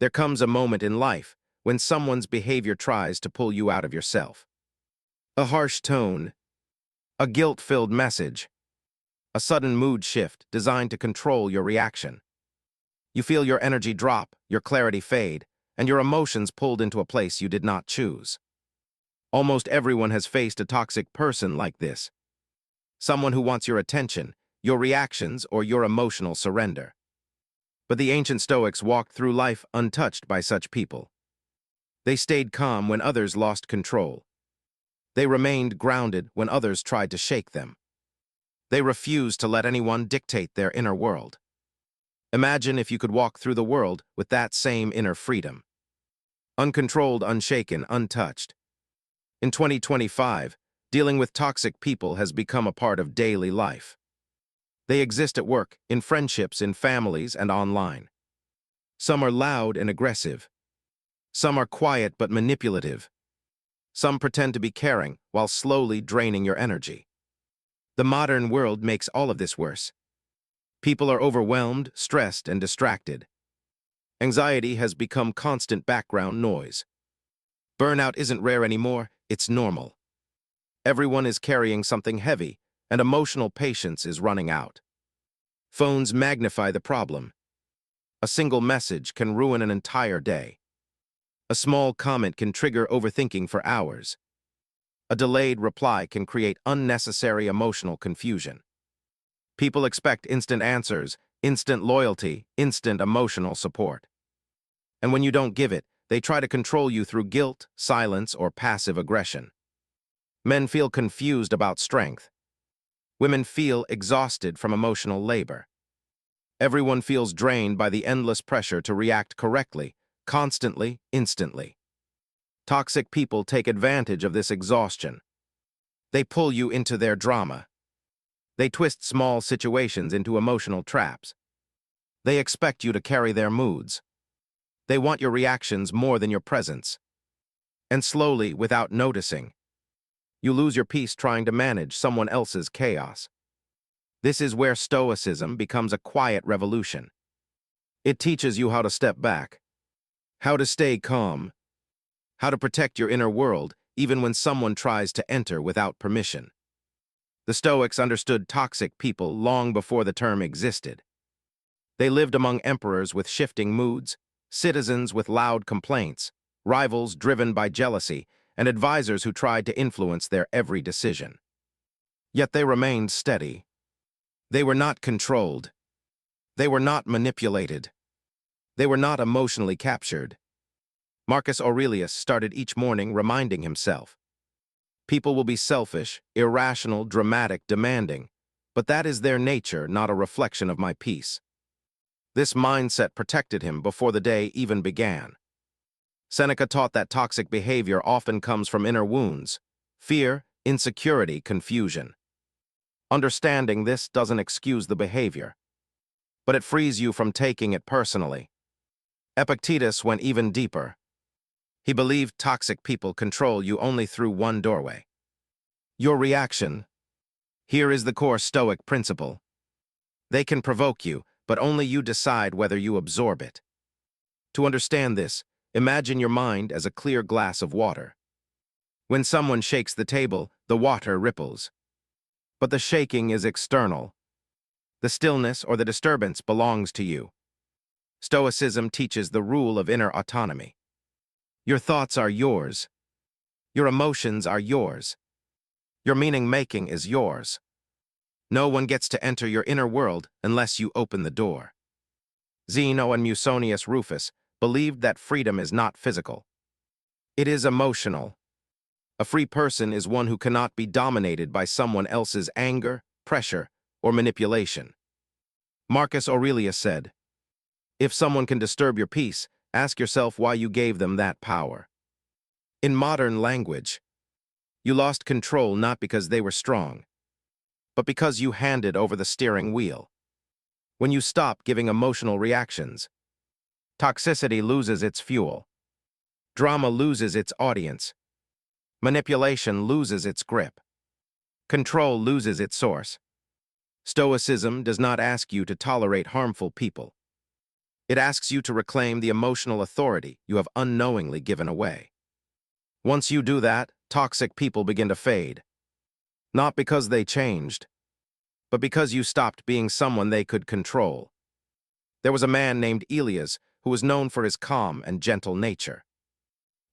There comes a moment in life when someone's behavior tries to pull you out of yourself. A harsh tone, a guilt-filled message, a sudden mood shift designed to control your reaction. You feel your energy drop, your clarity fade, and your emotions pulled into a place you did not choose. Almost everyone has faced a toxic person like this. Someone who wants your attention, your reactions, or your emotional surrender. But the ancient Stoics walked through life untouched by such people. They stayed calm when others lost control. They remained grounded when others tried to shake them. They refused to let anyone dictate their inner world. Imagine if you could walk through the world with that same inner freedom. Uncontrolled, unshaken, untouched. In 2025, dealing with toxic people has become a part of daily life. They exist at work, in friendships, in families, and online. Some are loud and aggressive. Some are quiet but manipulative. Some pretend to be caring while slowly draining your energy. The modern world makes all of this worse. People are overwhelmed, stressed, and distracted. Anxiety has become constant background noise. Burnout isn't rare anymore, it's normal. Everyone is carrying something heavy, and emotional patience is running out. Phones magnify the problem. A single message can ruin an entire day. A small comment can trigger overthinking for hours. A delayed reply can create unnecessary emotional confusion. People expect instant answers, instant loyalty, instant emotional support. And when you don't give it, they try to control you through guilt, silence, or passive aggression. Men feel confused about strength. Women feel exhausted from emotional labor. Everyone feels drained by the endless pressure to react correctly, constantly, instantly. Toxic people take advantage of this exhaustion. They pull you into their drama. They twist small situations into emotional traps. They expect you to carry their moods. They want your reactions more than your presence. And slowly, without noticing, you lose your peace trying to manage someone else's chaos. This is where Stoicism becomes a quiet revolution. It teaches you how to step back, how to stay calm, how to protect your inner world even when someone tries to enter without permission. The Stoics understood toxic people long before the term existed. They lived among emperors with shifting moods, citizens with loud complaints, rivals driven by jealousy, and advisors who tried to influence their every decision. Yet they remained steady. They were not controlled. They were not manipulated. They were not emotionally captured. Marcus Aurelius started each morning reminding himself, people will be selfish, irrational, dramatic, demanding, but that is their nature, not a reflection of my peace. This mindset protected him before the day even began. Seneca taught that toxic behavior often comes from inner wounds, fear, insecurity, confusion. Understanding this doesn't excuse the behavior, but it frees you from taking it personally. Epictetus went even deeper. He believed toxic people control you only through one doorway: your reaction. Here is the core Stoic principle. They can provoke you, but only you decide whether you absorb it. To understand this, imagine your mind as a clear glass of water. When someone shakes the table, the water ripples. But the shaking is external. The stillness or the disturbance belongs to you. Stoicism teaches the rule of inner autonomy. Your thoughts are yours. Your emotions are yours. Your meaning-making is yours. No one gets to enter your inner world unless you open the door. Zeno and Musonius Rufus believed that freedom is not physical. It is emotional. A free person is one who cannot be dominated by someone else's anger, pressure, or manipulation. Marcus Aurelius said, if someone can disturb your peace, ask yourself why you gave them that power. In modern language, you lost control not because they were strong, but because you handed over the steering wheel. When you stop giving emotional reactions, toxicity loses its fuel. Drama loses its audience. Manipulation loses its grip. Control loses its source. Stoicism does not ask you to tolerate harmful people. It asks you to reclaim the emotional authority you have unknowingly given away. Once you do that, toxic people begin to fade. Not because they changed, but because you stopped being someone they could control. There was a man named Elias who was known for his calm and gentle nature.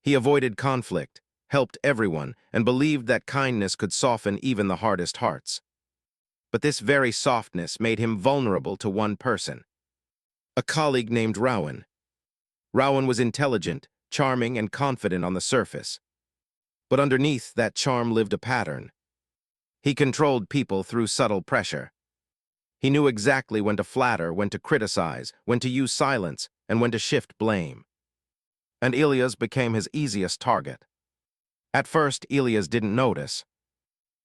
He avoided conflict, helped everyone, and believed that kindness could soften even the hardest hearts. But this very softness made him vulnerable to one person, a colleague named Rowan. Rowan was intelligent, charming, and confident on the surface. But underneath that charm lived a pattern. He controlled people through subtle pressure. He knew exactly when to flatter, when to criticize, when to use silence, and when to shift blame. And Elias became his easiest target. At first, Elias didn't notice.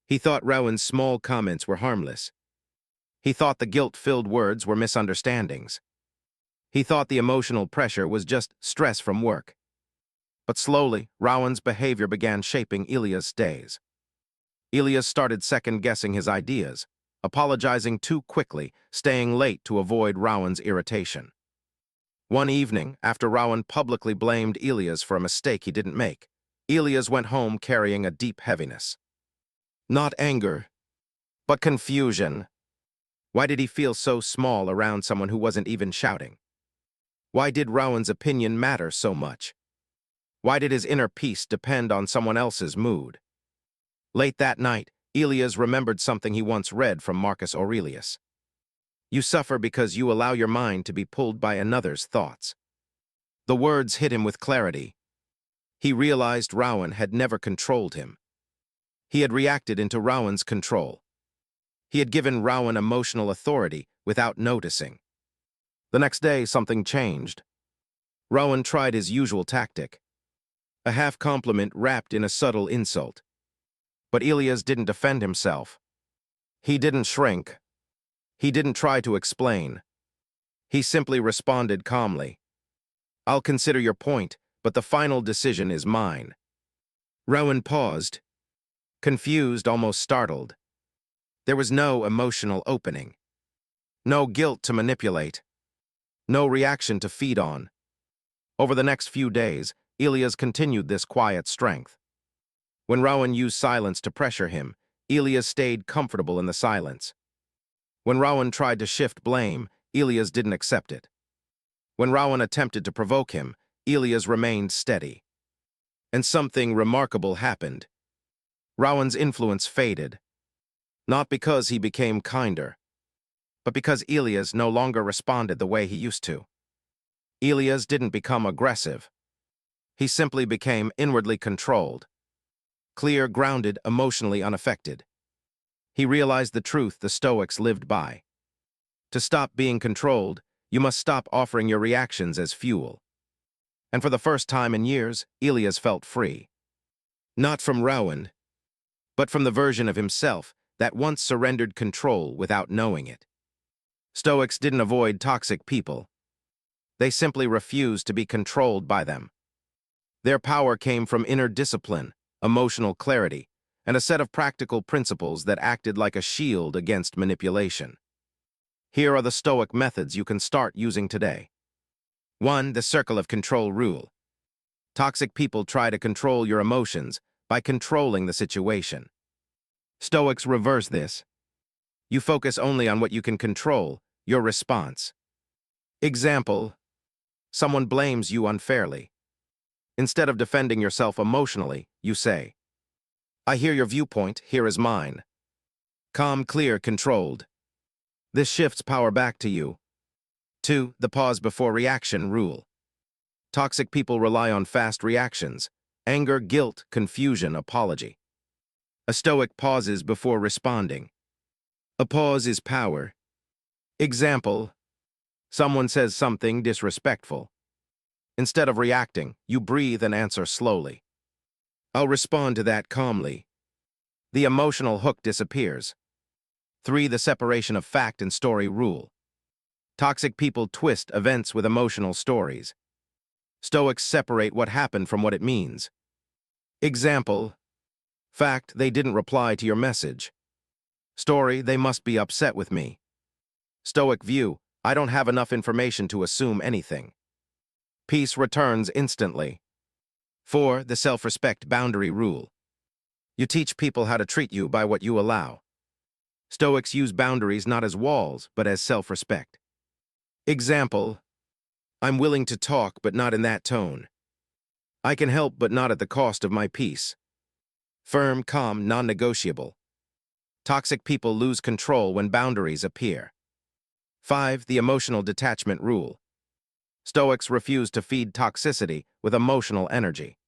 He thought Rowan's small comments were harmless. He thought the guilt-filled words were misunderstandings. He thought the emotional pressure was just stress from work. But slowly, Rowan's behavior began shaping Elias' days. Elias started second-guessing his ideas, apologizing too quickly, staying late to avoid Rowan's irritation. One evening, after Rowan publicly blamed Elias for a mistake he didn't make, Elias went home carrying a deep heaviness. Not anger, but confusion. Why did he feel so small around someone who wasn't even shouting? Why did Rowan's opinion matter so much? Why did his inner peace depend on someone else's mood? Late that night, Elias remembered something he once read from Marcus Aurelius. You suffer because you allow your mind to be pulled by another's thoughts. The words hit him with clarity. He realized Rowan had never controlled him. He had reacted into Rowan's control. He had given Rowan emotional authority without noticing. The next day, something changed. Rowan tried his usual tactic, a half-compliment wrapped in a subtle insult. But Elias didn't defend himself. He didn't shrink. He didn't try to explain. He simply responded calmly. I'll consider your point, but the final decision is mine. Rowan paused, confused, almost startled. There was no emotional opening. No guilt to manipulate. No reaction to feed on. Over the next few days, Elias continued this quiet strength. When Rowan used silence to pressure him, Elias stayed comfortable in the silence. When Rowan tried to shift blame, Elias didn't accept it. When Rowan attempted to provoke him, Elias remained steady. And something remarkable happened. Rowan's influence faded. Not because he became kinder, but because Elias no longer responded the way he used to. Elias didn't become aggressive. He simply became inwardly controlled. Clear, grounded, emotionally unaffected. He realized the truth the Stoics lived by. To stop being controlled, you must stop offering your reactions as fuel. And for the first time in years, Elias felt free. Not from Rowan, but from the version of himself that once surrendered control without knowing it. Stoics didn't avoid toxic people. They simply refused to be controlled by them. Their power came from inner discipline, emotional clarity, and a set of practical principles that acted like a shield against manipulation. Here are the Stoic methods you can start using today. 1. The circle of control rule. Toxic people try to control your emotions by controlling the situation. Stoics reverse this. You focus only on what you can control, your response. Example: someone blames you unfairly. Instead of defending yourself emotionally, you say, I hear your viewpoint, here is mine. Calm, clear, controlled. This shifts power back to you. 2. The pause before reaction rule. Toxic people rely on fast reactions: anger, guilt, confusion, apology. A Stoic pauses before responding. A pause is power. Example: someone says something disrespectful. Instead of reacting, you breathe and answer slowly. I'll respond to that calmly. The emotional hook disappears. 3. The separation of fact and story rule. Toxic people twist events with emotional stories. Stoics separate what happened from what it means. Example: fact, they didn't reply to your message. Story, they must be upset with me. Stoic view, I don't have enough information to assume anything. Peace returns instantly. 4. The self-respect boundary rule. You teach people how to treat you by what you allow. Stoics use boundaries not as walls, but as self-respect. Example: I'm willing to talk, but not in that tone. I can help, but not at the cost of my peace. Firm, calm, non-negotiable. Toxic people lose control when boundaries appear. 5. The emotional detachment rule. Stoics refuse to feed toxicity with emotional energy.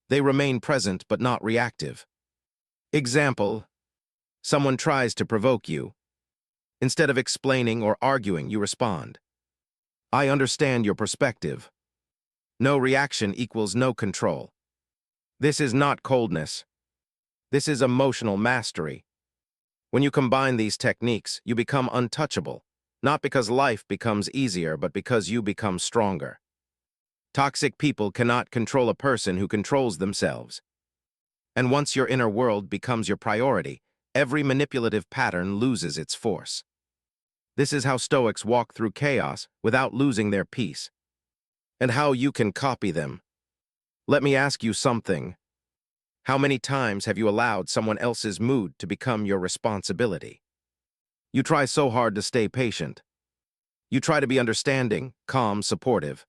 They remain present but not reactive. Example: someone tries to provoke you. Instead of explaining or arguing, you respond, I understand your perspective. No reaction equals no control. This is not coldness. This is emotional mastery. When you combine these techniques, you become untouchable, not because life becomes easier, but because you become stronger. Toxic people cannot control a person who controls themselves. And once your inner world becomes your priority, every manipulative pattern loses its force. This is how Stoics walk through chaos without losing their peace. And how you can copy them. Let me ask you something. How many times have you allowed someone else's mood to become your responsibility? You try so hard to stay patient. You try to be understanding, calm, supportive.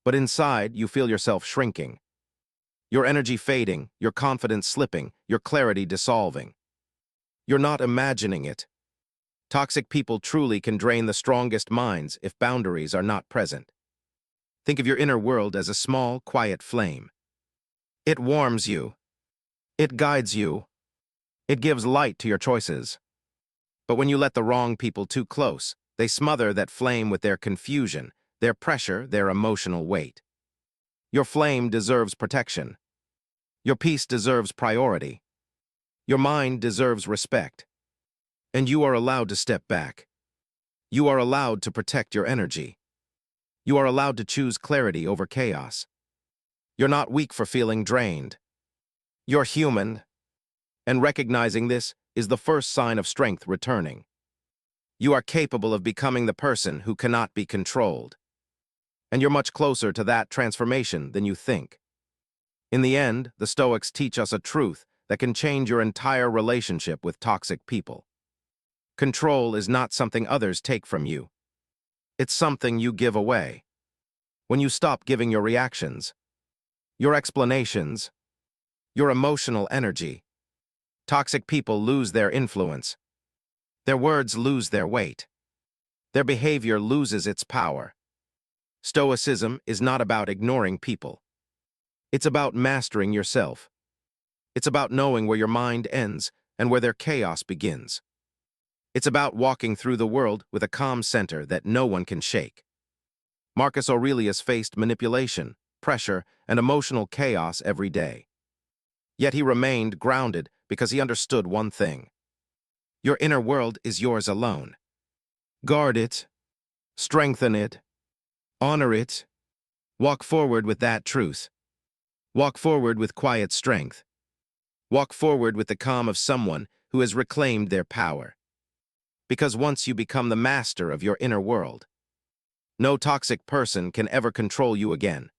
But inside, you feel yourself shrinking. Your energy fading, your confidence slipping, your clarity dissolving. You're not imagining it. Toxic people truly can drain the strongest minds if boundaries are not present. Think of your inner world as a small, quiet flame. It warms you. It guides you. It gives light to your choices. But when you let the wrong people too close, they smother that flame with their confusion, their pressure, their emotional weight. Your flame deserves protection. Your peace deserves priority. Your mind deserves respect. And you are allowed to step back. You are allowed to protect your energy. You are allowed to choose clarity over chaos. You're not weak for feeling drained. You're human. And recognizing this is the first sign of strength returning. You are capable of becoming the person who cannot be controlled. And you're much closer to that transformation than you think. In the end, the Stoics teach us a truth that can change your entire relationship with toxic people. Control is not something others take from you. It's something you give away. When you stop giving your reactions, your explanations, your emotional energy, toxic people lose their influence. Their words lose their weight. Their behavior loses its power. Stoicism is not about ignoring people. It's about mastering yourself. It's about knowing where your mind ends and where their chaos begins. It's about walking through the world with a calm center that no one can shake. Marcus Aurelius faced manipulation, pressure, and emotional chaos every day. Yet he remained grounded because he understood one thing. Your inner world is yours alone. Guard it. Strengthen it. Honor it. Walk forward with that truth. Walk forward with quiet strength. Walk forward with the calm of someone who has reclaimed their power. Because once you become the master of your inner world, no toxic person can ever control you again.